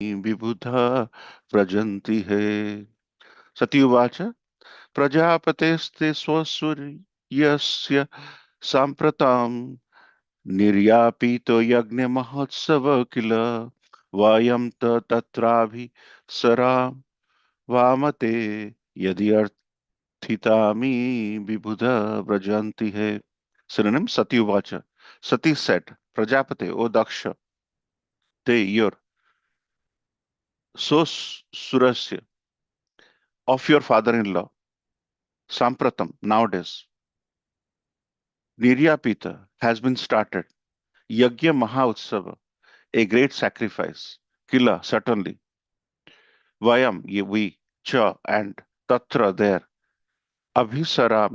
विबुधा व्रजन्ति हे सती उवाच प्रजापतेस्ते स्वसूर्यस्य साम्प्रताम् निर्यापितो यज्ञमहोत्सव किल वयं तत्राभिसरा वामते यदि अर्थितामि विबुध व्रजन्ति हे Synonym Sati Uvacha. Sati said, Prajapate, O Daksha, te your so surasya of your father-in-law, Sampratam, nowadays, Niryapita has been started. Yagya Mahautsava, a great sacrifice. Kila, certainly. Vayam, we, Cha, and Tatra there. Abhisarama,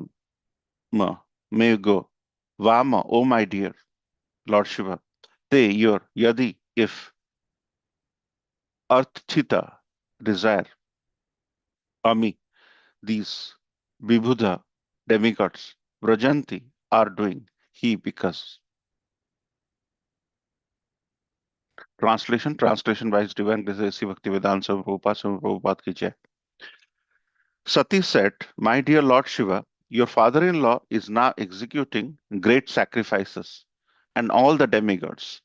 may you go. Vama, O my dear Lord Shiva. Te, your, Yadi, if. Arthita, desire. Ami, these Vibhuda demigods, Vrajanti, are doing. He, because. Translation by His Divine Grace A.C. Bhaktivedanta Swami Prabhupada ki jai. Sati said, My dear Lord Shiva, your father-in-law is now executing great sacrifices, and all the demigods,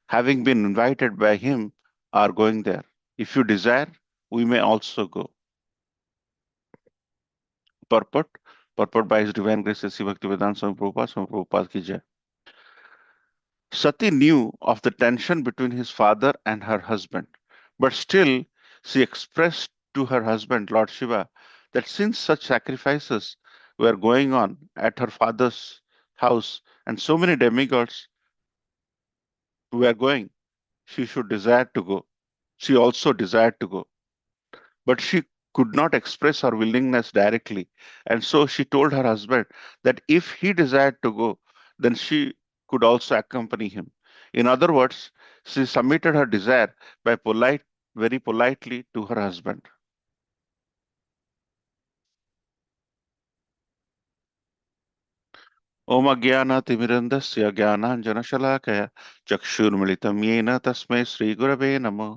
having been invited by him, are going there. If you desire, we may also go. Purport Purport by His Divine Grace A.C. Bhaktivedanta Swami Prabhupada ki jai. Sati knew of the tension between his father and her husband, but still she expressed to her husband, Lord Shiva, that since such sacrifices were going on at her father's house and so many demigods were going, she should desire to go. She also desired to go, but she could not express her willingness directly, and so she told her husband that if he desired to go, then she could also accompany him. In other words, she submitted her desire by very politely to her husband. ओम अज्ञानातिमिरन्दस्य ज्ञानाञ्जनशलाकया चक्षुर्मिलितं येन तस्मै श्रीगुरवे नमः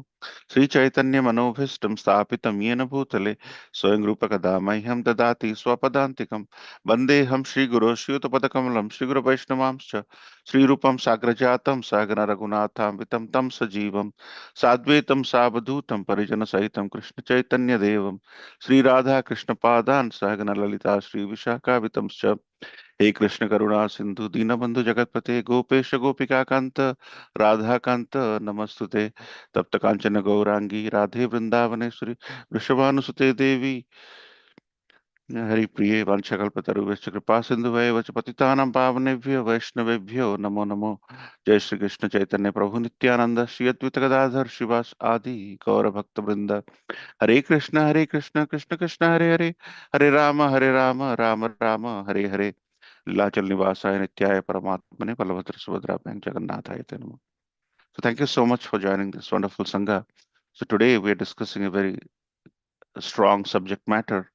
श्रीचैतन्यमनोभीष्टं स्थापितं येन भूतले स्वयं रूपकदा मह्यं ददाति स्वपदान्तिकं वन्देऽहं श्रीगुरो श्रीयुतपदकमलं श्रीगुरुवैष्णवांश्च श्रीरूपं साग्रजातं सहगण रघुनाथान्वितं तं सजीवं साद्वैतं सावधूतं परिजनसहितं कृष्णचैतन्यदेवं श्रीराधा कृष्णपादान् सहगण ललिता श्रीविशाखावितंश्च हे कृष्ण करुणा सिंधु दीनबंधु जगतपते गोपेश गोपिका कांत राधा कांत नमस्तुते तप्त कांचन गौरांगी राधे वृंदावनेश्वरी वृषभानुसुते देवी हरि प्रिये वंशकल्पतरुभ्यश्च कृपा सिन्धुभ्यः वच पतितानां पावनेभ्यो वैष्णवेभ्यो नमो नमो जय श्री कृष्ण चैतन्य प्रभु नित्यानंद श्री अद्वैत गदाधर शिवास आदि गौर भक्त वृंद हरे कृष्ण कृष्ण कृष्ण हरे हरे हरे राम राम राम हरे हरे लीलाचल निवासाय नित्याय परमात्मने बलभद्र सुभद्राभ्यां जगन्नाथाय ते नमः. So thank you so much for joining this wonderful Sangha. So today we are discussing a very strong subject matter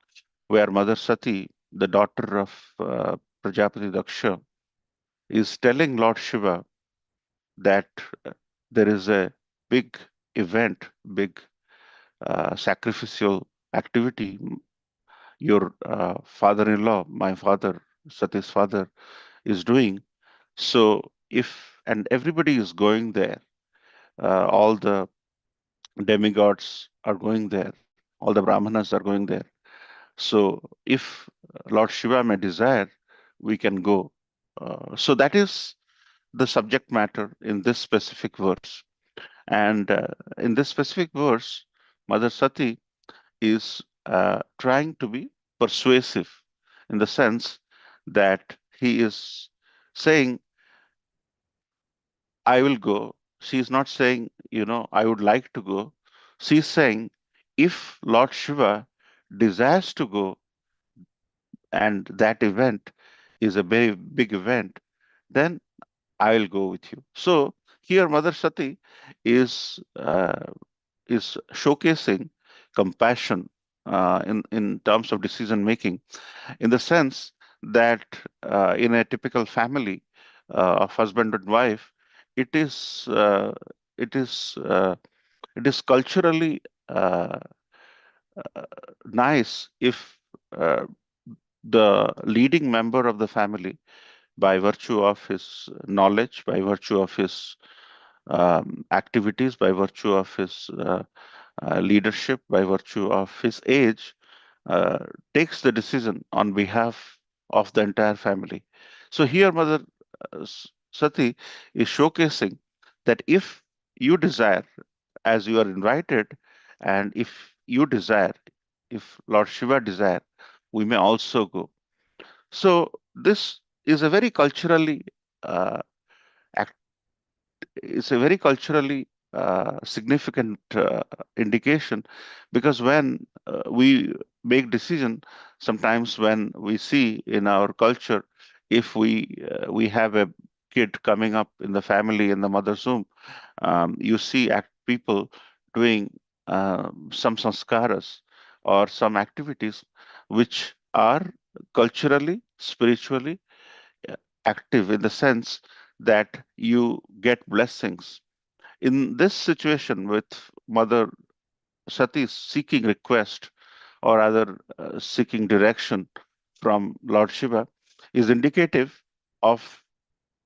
where Mother Sati, the daughter of Prajapati Daksha, is telling Lord Shiva that there is a big event, big sacrificial activity. Your father-in-law, my father, Sati's father, is doing. So if and everybody is going there, all the demigods are going there, all the brahmanas are going there. So if Lord Shiva may desire, we can go. So that is the subject matter in this specific verse. And in this specific verse, Mother Sati is trying to be persuasive in the sense that he is saying, I will go. She's not saying, I would like to go. She's saying, if Lord Shiva desires to go and that event is a very big event, then I will go with you. So here Mother Sati is showcasing compassion in terms of decision making, in the sense that in a typical family of husband and wife, it is uh, it is it is culturally uh, uh, nice if uh, the leading member of the family, by virtue of his knowledge, by virtue of his activities, by virtue of his leadership, by virtue of his age, uh, takes the decision on behalf of the entire family. So here, Mother Sati is showcasing that if you desire, as you are invited, and if you desire, if Lord Shiva desire, we may also go. So this is a very culturally uh, it's a very culturally significant indication, because when we make decision, sometimes when we see in our culture, if we have a kid coming up in the family in the mother's womb, you see people doing some sanskaras or some activities which are culturally, spiritually uh, active, in the sense that you get blessings. In this situation, with Mother Sati seeking request, or rather seeking direction from Lord Shiva, is indicative of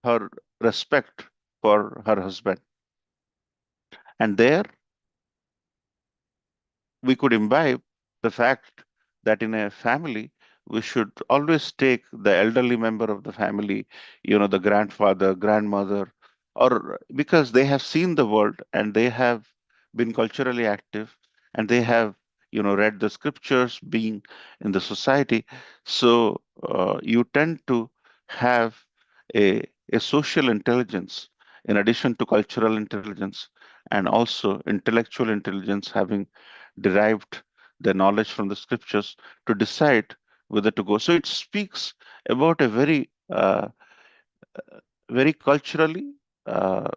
her respect for her husband. And there we could imbibe the fact that in a family, we should always take the elderly member of the family, the grandfather, grandmother, or because they have seen the world and they have been culturally active, and they have, read the scriptures, being in the society. So you tend to have a social intelligence in addition to cultural intelligence, and also intellectual intelligence, having derived their knowledge from the scriptures to decide whether to go. So it speaks about a very culturally uh,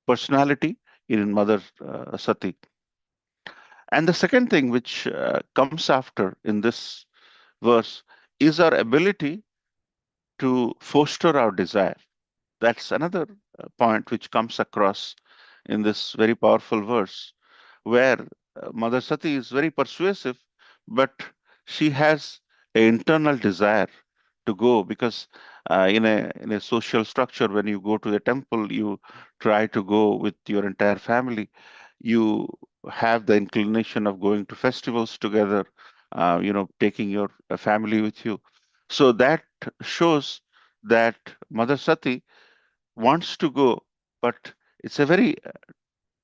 personality in Mother Sati. And the second thing which comes after in this verse is our ability to foster our desire. That's another point which comes across in this very powerful verse, where Mother Sati is very persuasive, but she has an internal desire to go, because in a social structure, when you go to the temple, you try to go with your entire family. You have the inclination of going to festivals together, taking your family with you. So that shows that Mother Sati wants to go, but it's a very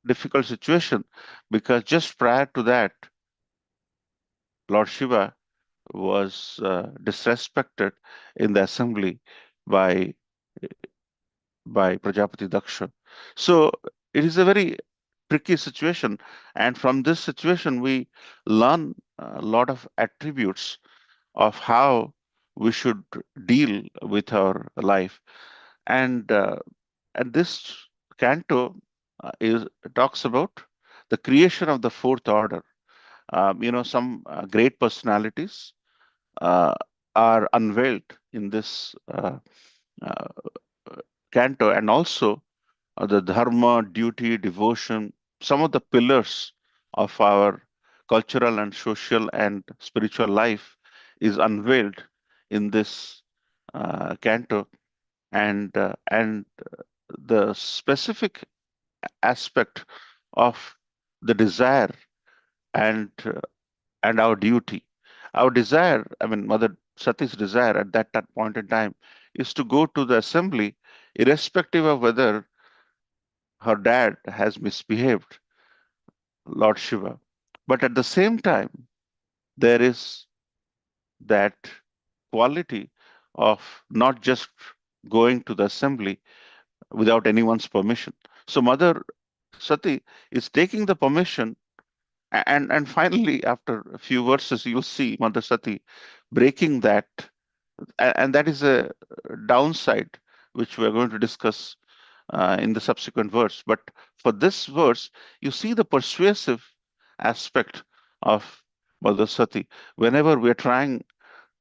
difficult situation, because just prior to that, Lord Shiva was disrespected in the assembly by Prajapati Daksha. So it is a very tricky situation, and from this situation we learn a lot of attributes of how we should deal with our life. And this canto is talks about the creation of the fourth order. Some great personalities uh, are unveiled in this uh, canto, and also the dharma, duty, devotion, some of the pillars of our cultural and social and spiritual life is unveiled in this canto, and the specific aspect of the desire and our duty. Our desire, I mean, Mother Sati's desire at that point in time, is to go to the assembly, irrespective of whether her dad has misbehaved, Lord Shiva. But at the same time, there is that quality of not just going to the assembly without anyone's permission. So Mother Sati is taking the permission, and finally, after a few verses, you'll see Mother Sati breaking that, and that is a downside which we're going to discuss in the subsequent verse. But for this verse, you see the persuasive aspect of Mother Sati. Whenever we're trying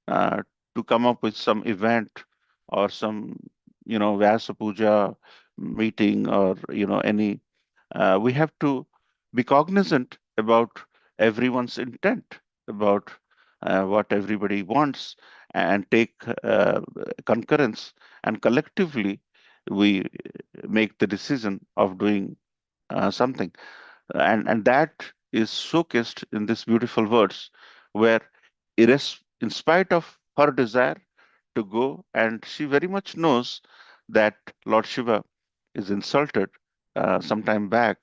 uh, to come up with some event or some, Vyasa Puja meeting, or any we have to be cognizant about everyone's intent, about what everybody wants, and take concurrence, and collectively we make the decision of doing something. And that is showcased in this beautiful verse, where in spite of her desire to go, and she very much knows that Lord Shiva is insulted some time back,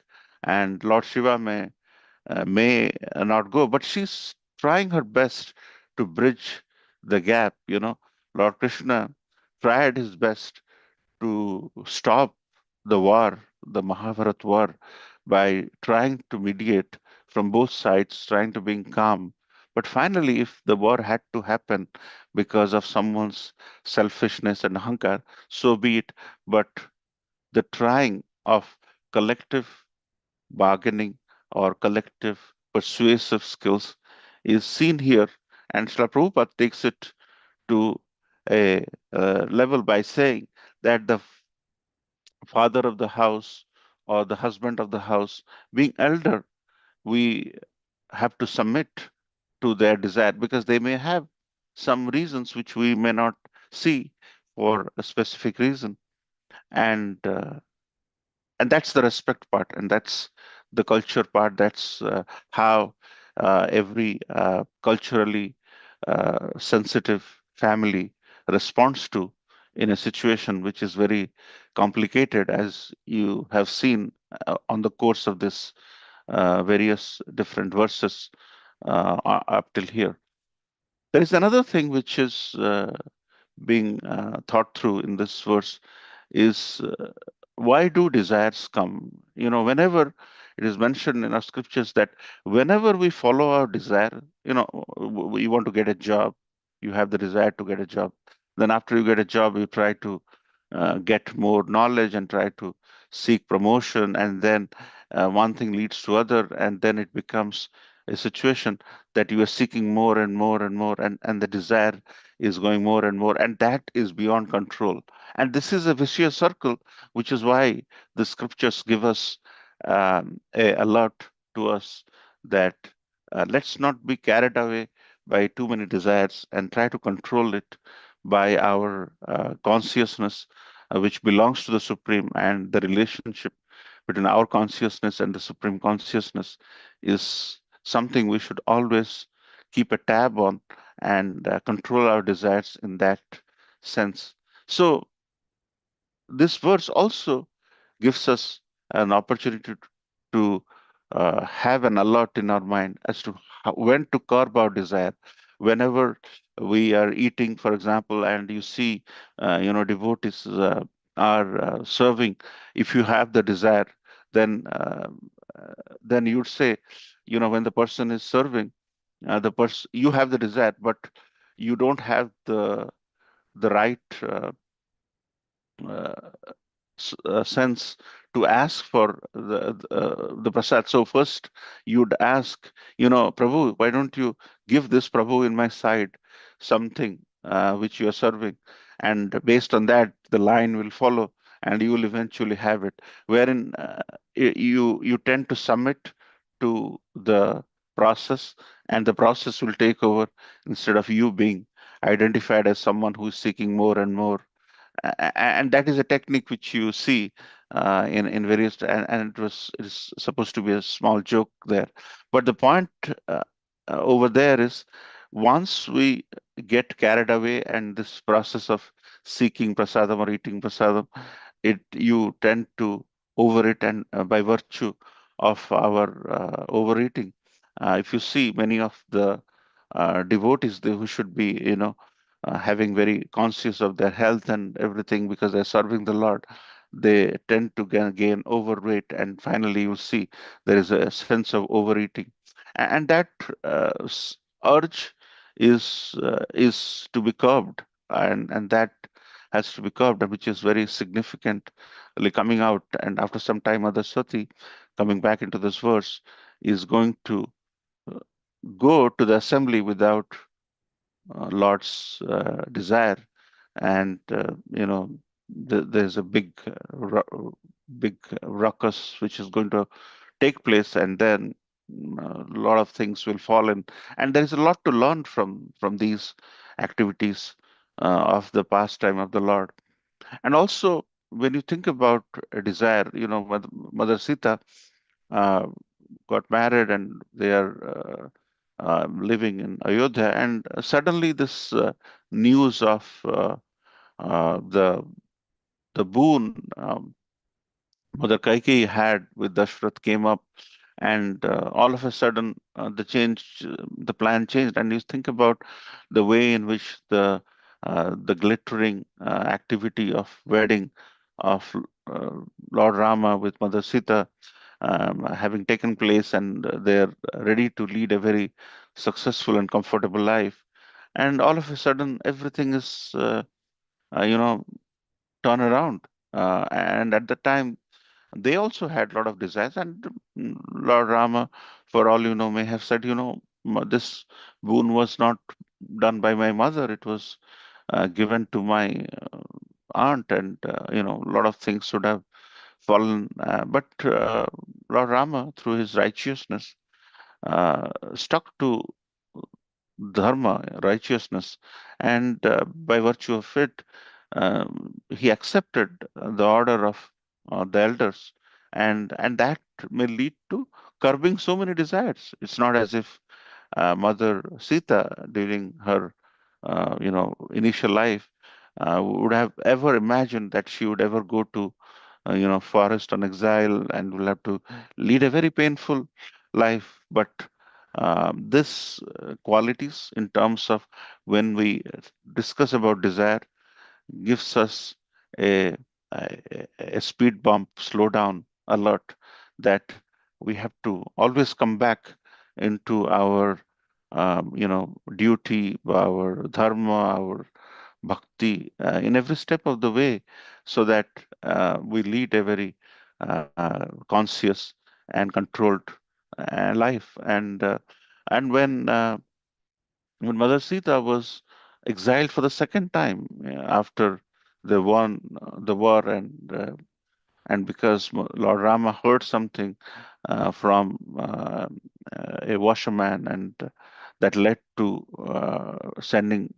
and Lord Shiva may not go, but she's trying her best to bridge the gap. Lord Krishna tried his best to stop the war, the Mahabharat war, by trying to mediate from both sides, trying to bring calm. But finally, if the war had to happen because of someone's selfishness and ahankar, so be it. But the trying of collective bargaining or collective persuasive skills is seen here, and Srila Prabhupada takes it to a level by saying that the father of the house or the husband of the house, being elder, we have to submit to their desire, because they may have some reasons which we may not see for a specific reason. And uh, and that's the respect part, and that's the culture part. That's how every culturally sensitive family responds to in a situation which is very complicated, as you have seen on the course of this various different verses up till here. There is another thing which is being thought through in this verse, is why do desires come? Whenever it is mentioned in our scriptures that whenever we follow our desire, you want to get a job, you have the desire to get a job. Then after you get a job, you try to get more knowledge and try to seek promotion, and then one thing leads to other, and then it becomes a situation that you are seeking more and more and more, and the desire is going more and more, and that is beyond control. And this is a vicious circle, which is why the scriptures give us a alert to us that let's not be carried away by too many desires, and try to control it by our consciousness, which belongs to the Supreme, and the relationship between our consciousness and the Supreme Consciousness is something we should always keep a tab on, and control our desires in that sense. So, this verse also gives us an opportunity to have an alert in our mind as to when to curb our desire. Whenever we are eating, for example, and you see, devotees are serving, if you have the desire, then then you'd say, when the person is serving, you have the desire, but you don't have the right uh, sense to ask for the prasad. So first you'd ask, Prabhu, why don't you give this Prabhu in my side something which you are serving, and based on that the line will follow, and you will eventually have it. Wherein you tend to submit to the process, and the process will take over, instead of you being identified as someone who is seeking more and more. And that is a technique which you see in various, and it is supposed to be a small joke there, but the point over there is, once we get carried away, and this process of seeking prasadam or eating prasadam, you tend to over it, and by virtue of our overeating, if you see many of the devotees, who should be, having very conscious of their health and everything, because they're serving the Lord, they tend to gain overweight, and finally you see there is a sense of overeating. And that urge is to be curbed, and that has to be curbed, which is very significantly coming out. And after some time, Adaswati, coming back into this verse, is going to uh, go to the assembly without Lord's desire, and there's a big big ruckus which is going to take place, and then a lot of things will fall in. And there is a lot to learn from these activities of the pastime of the Lord. And also, when you think about a desire, Mother Sita uh, got married, and they are living in Ayodhya, and suddenly this news of the boon Mother Kaikeyi had with Dashrath came up, and all of a sudden the plan changed. And you think about the way in which the glittering activity of wedding of uh, Lord Rama with Mother Sita having taken place, and they're ready to lead a very successful and comfortable life. And all of a sudden, everything is, you know, turn around. And at the time, they also had a lot of desires, and Lord Rama, for all you know, may have said, this boon was not done by my mother; it was given to my aunt, and a lot of things should have fallen. But Lord Rama, through his righteousness, stuck to dharma, righteousness, and by virtue of it, he accepted the order of the elders, and that may lead to curbing so many desires. It's not as if Mother Sita, during her, initial life, would have ever imagined that she would ever go to, forest on exile and will have to lead a very painful life. But this qualities, in terms of when we discuss about desire, gives us a, a speed bump, slow down alert, that we have to always come back into our duty, our dharma, our bhakti in every step of the way, so that we lead a very conscious and controlled life. And when Mother Sita was exiled for the second time after they won the war, and because Lord Rama heard something from a washerman, and that led to sending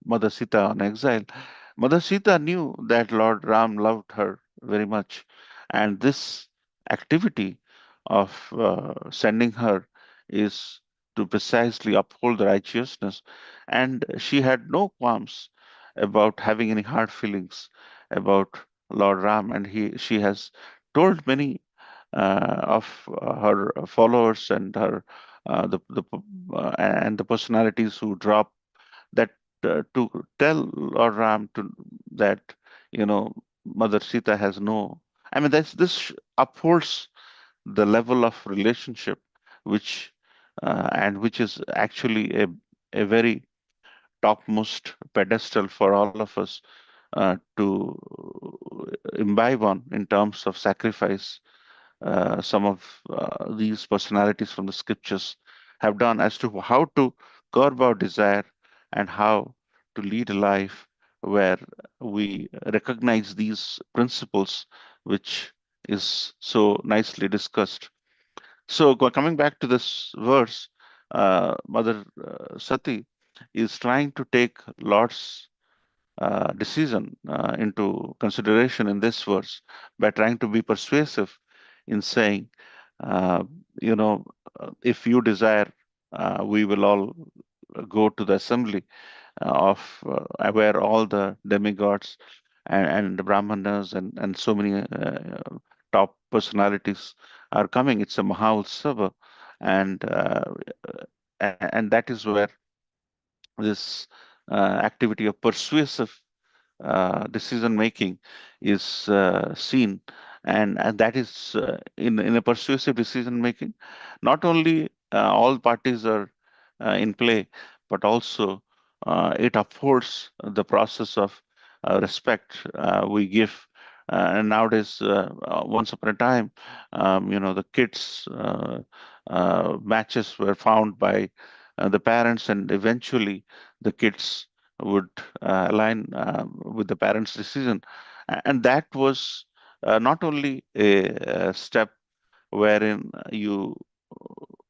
Mother Sita on exile. Mother Sita knew that Lord Ram loved her very much, and this activity of sending her is to precisely uphold the righteousness, and she had no qualms about having any hard feelings about Lord Ram, and she has told many of her followers and her and the personalities who drop that to tell Lord Ram to that Mother Sita has no. I mean, this upholds the level of relationship which and which is actually a very topmost pedestal for all of us to imbibe on in terms of sacrifice. Some of these personalities from the scriptures have done as to how to curb our desire and how to lead a life where we recognize these principles, which is so nicely discussed. So, coming back to this verse, Mother Sati is trying to take Lord's decision into consideration in this verse by trying to be persuasive in saying, uh, you know, if you desire, we will all go to the assembly of where all the demigods and the brahmanas and so many top personalities are coming. It's a Mahautsava, and and that is where this activity of persuasive decision making is seen, and that is in a persuasive decision making. Not only all parties are in play, but also it affords the process of respect we give. And nowadays, once upon a time, the kids' matches were found by the parents, and eventually the kids would align with the parents' decision, and that was not only a step wherein you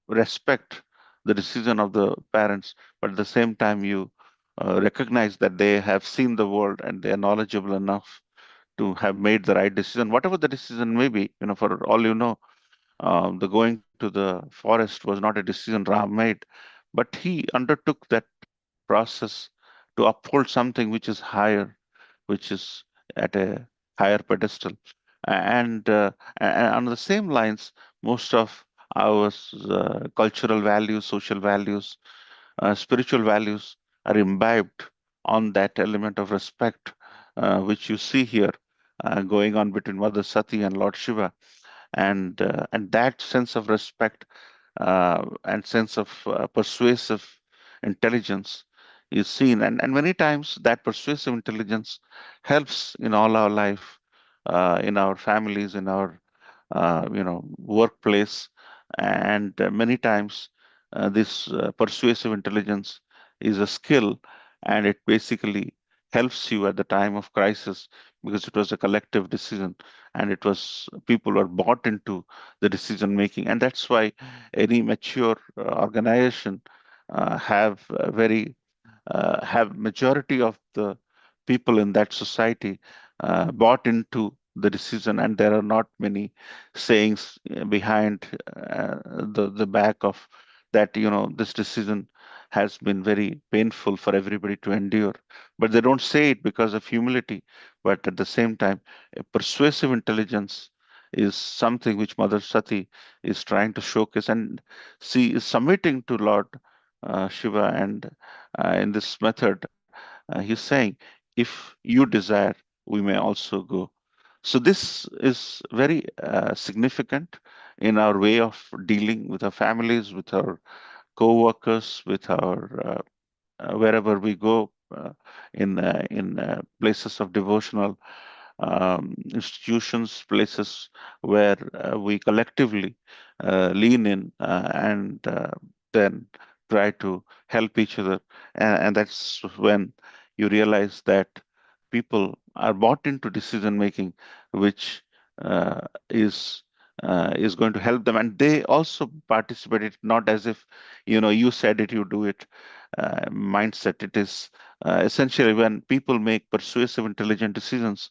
respect the decision of the parents, but at the same time you recognize that they have seen the world and they are knowledgeable enough to have made the right decision, whatever the decision may be. For all you know, the going to the forest was not a decision Ram made, but he undertook that process to uphold something which is higher, which is at a higher pedestal. And, and on the same lines, most of our cultural values, social values, spiritual values are imbibed on that element of respect, which you see here going on between Mother Sati and Lord Shiva, and that sense of respect and sense of persuasive intelligence is seen, and many times that persuasive intelligence helps in all our life, in our families, in our workplace, and many times this persuasive intelligence is a skill, and it basically helps you at the time of crisis because it was a collective decision, and it was people were bought into the decision making, and that's why any mature organization have majority of the people in that society bought into the decision, and there are not many sayings behind the back of that. This decision has been very painful for everybody to endure, but they don't say it because of humility. But at the same time, a persuasive intelligence is something which Mother Sati is trying to showcase, and she is submitting to Lord Shiva, and in this method, he's saying, if you desire, we may also go. So this is very significant in our way of dealing with our families, with our co-workers, with our wherever we go, in places of devotional institutions, places where we collectively lean in and then try to help each other. And that's when you realize that people are bought into decision making, which is is going to help them, and they also participated, not as if you said it, you do it mindset. It is essentially when people make persuasive, intelligent decisions,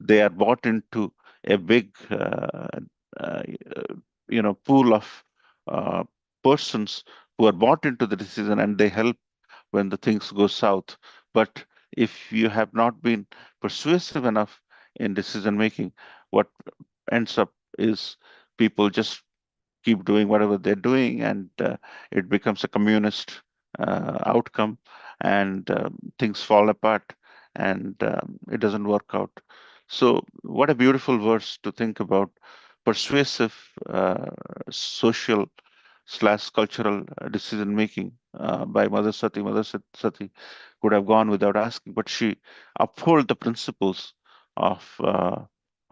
they are bought into a big, uh, pool of uh, persons who are bought into the decision, and they help when the things go south. But if you have not been persuasive enough in decision making, what ends up is people just keep doing whatever they're doing, and it becomes a communist outcome, and things fall apart, and it doesn't work out. So, what a beautiful verse to think about. Persuasive social slash cultural decision making by Mother Sati. Sati could have gone without asking, but she upheld the principles of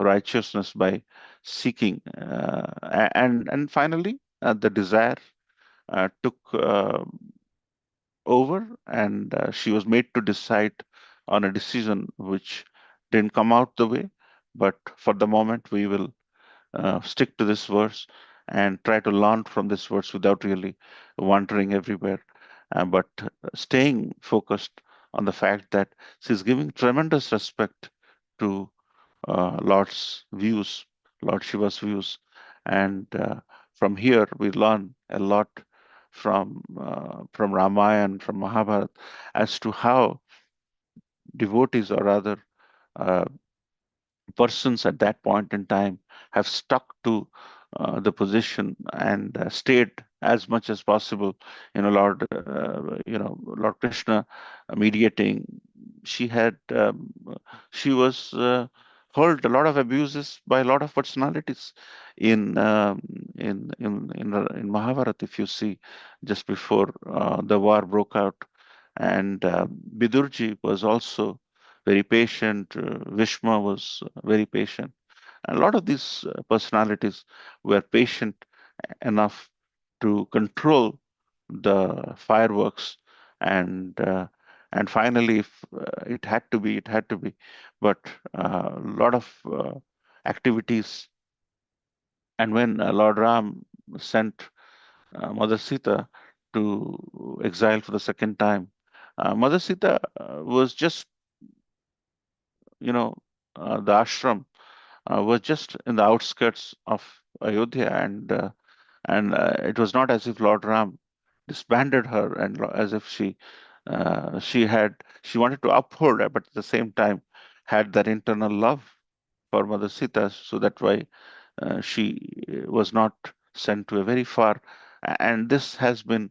righteousness by seeking, and finally the desire took over, and she was made to decide on a decision which didn't come out the way. But for the moment, we will stick to this verse and try to learn from this verse without really wandering everywhere, but staying focused on the fact that she's giving tremendous respect to Lord's views, Lord Shiva's views. And from here, we learn a lot from Ramayana, from Mahabharata, as to how devotees, or rather uh, persons at that point in time, have stuck to the position and stayed as much as possible. Lord Krishna mediating. She had she was heard a lot of abuses by a lot of personalities in in Mahabharata. If you see, just before the war broke out, and Bidurji was also very patient. Vishma was very patient. And a lot of these personalities were patient enough to control the fireworks, and and finally, if it had to be, it had to be. But a lot of activities. And when Lord Ram sent Mother Sita to exile for the second time, Mother Sita was just, you know, the ashram was just in the outskirts of Ayodhya, and it was not as if Lord Ram disbanded her, and as if she wanted to uphold her, but at the same time had that internal love for Mother Sita, so that why she was not sent to a very far. And this has been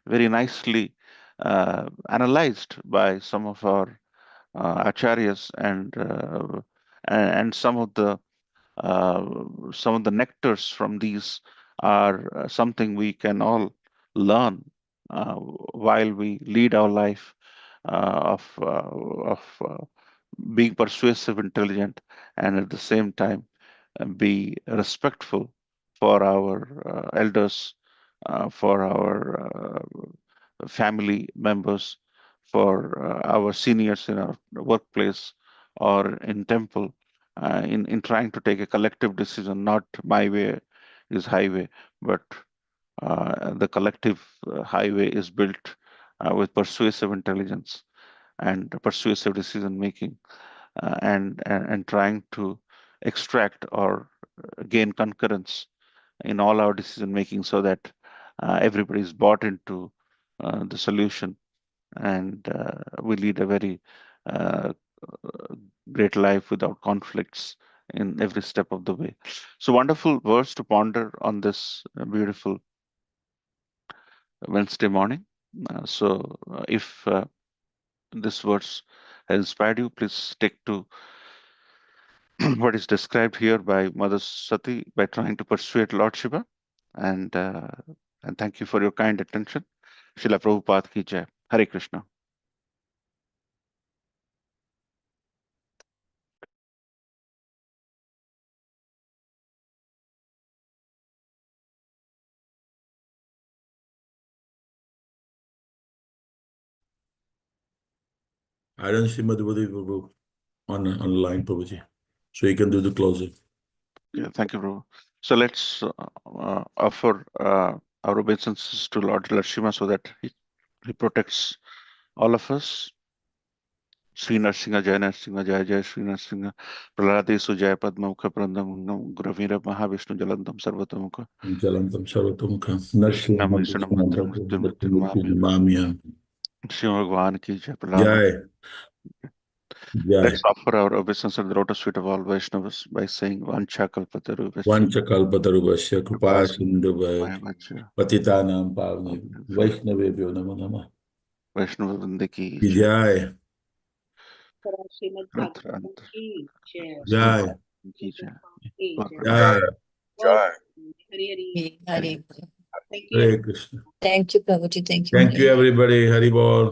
very nicely analyzed by some of our acharyas, and uh, some of the nectars from these are something we can all learn while we lead our life of being persuasive, intelligent, and at the same time be respectful for our elders, for our family members, for our seniors in our workplace or in temple, in trying to take a collective decision. Not my way is highway, but the collective highway is built with persuasive intelligence and persuasive decision making, and trying to extract or gain concurrence in all our decision making, so that everybody is bought into the solution, and we lead a very uh, great life without conflicts in every step of the way. So, wonderful verse to ponder on this beautiful Wednesday morning. If this verse has inspired you, please stick to what is described here by Mother Sati by trying to persuade Lord Shiva. And and thank you for your kind attention. Srila Prabhupada ki jai. Hare Krishna. I don't see Madhubadi Prabhu online, Prabhuji. So you can do the closing. Yeah, thank you, Prabhu. So let's offer our obeisances to Lord Lakshma so that he protects all of us. Sri Narsinga Jai Jai Sri Narsinga Pralade Sujaya Padma Mukha Prandam Gravira Mahavishnu Jalandam Sarvatamukha Jalantam Sarvatamukha. Narsimha Namo Vishnu Vishnu Murti Namya. Shri Bhagwan ki Jai Pranam. Jai. Jai. Let's offer our obeisance at the lotus feet of all Vaishnavas by saying Vancha Kalpataru Vanchakalpatarubhasya Kripa Sindhuvaya Maya Vacha Patitanam Pavane Vaishnavebhyo Namo Namah. Vaishnava Vinde ki Jai. Shrimad Bhagavatam की जय Jai. ki Jai. Jai. जय Hari Hari Hare. Thank you Hare Krishna. Thank you, Prabhuji. Thank you. Thank you, everybody. Hari Bol.